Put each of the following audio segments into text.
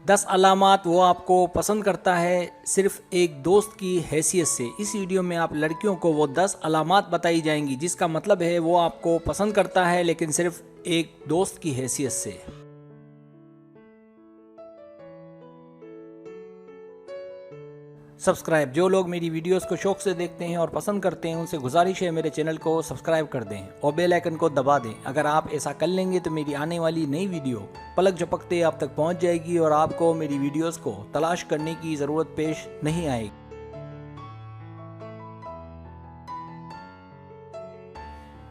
10 अलामात वो आपको पसंद करता है सिर्फ एक दोस्त की हैसियत से। इस वीडियो में आप लड़कियों को वो 10 अलामात बताई जाएंगी जिसका मतलब है वो आपको पसंद करता है लेकिन सिर्फ एक दोस्त की हैसियत से। सब्सक्राइब, जो लोग मेरी वीडियोस को शौक से देखते हैं और पसंद करते हैं उनसे गुजारिश है मेरे चैनल को सब्सक्राइब कर दें और बेल आइकन को दबा दें। अगर आप ऐसा कर लेंगे तो मेरी आने वाली नई वीडियो पलक झपकते आप तक पहुंच जाएगी और आपको मेरी वीडियोस को तलाश करने की ज़रूरत पेश नहीं आएगी।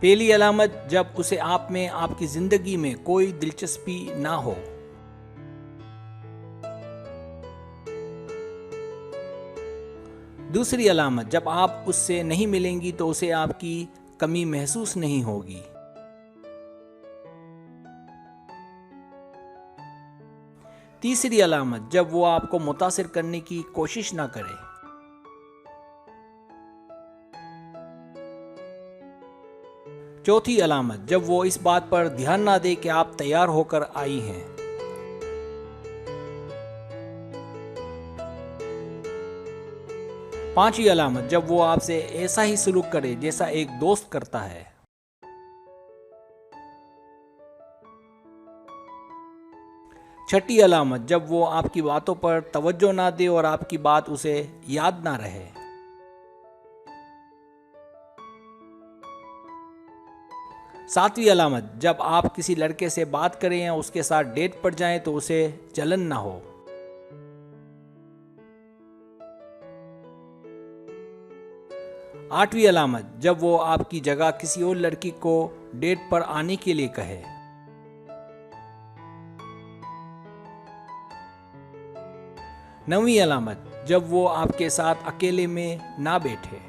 पहली अलामत, जब उसे आप में आपकी ज़िंदगी में कोई दिलचस्पी ना हो। दूसरी अलामत, जब आप उससे नहीं मिलेंगी तो उसे आपकी कमी महसूस नहीं होगी। तीसरी अलामत, जब वो आपको मुतासिर करने की कोशिश ना करे। चौथी अलामत, जब वो इस बात पर ध्यान ना दे कि आप तैयार होकर आई हैं। पांचवी अलामत, जब वो आपसे ऐसा ही सलूक करे जैसा एक दोस्त करता है। छठी अलामत, जब वो आपकी बातों पर तवज्जो ना दे और आपकी बात उसे याद ना रहे। सातवीं अलामत, जब आप किसी लड़के से बात करें या उसके साथ डेट पर जाएं तो उसे जलन ना हो। आठवीं अलामत, जब वो आपकी जगह किसी और लड़की को डेट पर आने के लिए कहे। नवीं अलामत, जब वो आपके साथ अकेले में ना बैठे।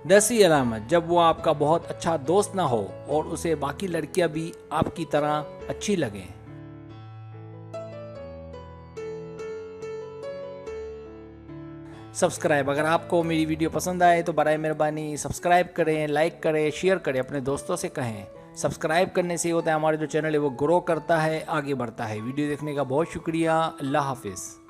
दसवीं अलामत, जब वो आपका बहुत अच्छा दोस्त ना हो और उसे बाकी लड़कियां भी आपकी तरह अच्छी लगें। सब्सक्राइब, अगर आपको मेरी वीडियो पसंद आए तो बराए मेहरबानी सब्सक्राइब करें, लाइक करें, शेयर करें, अपने दोस्तों से कहें। सब्सक्राइब करने से होता है हमारा जो चैनल है वो ग्रो करता है, आगे बढ़ता है। वीडियो देखने का बहुत शुक्रिया। अल्लाह हाफिज़।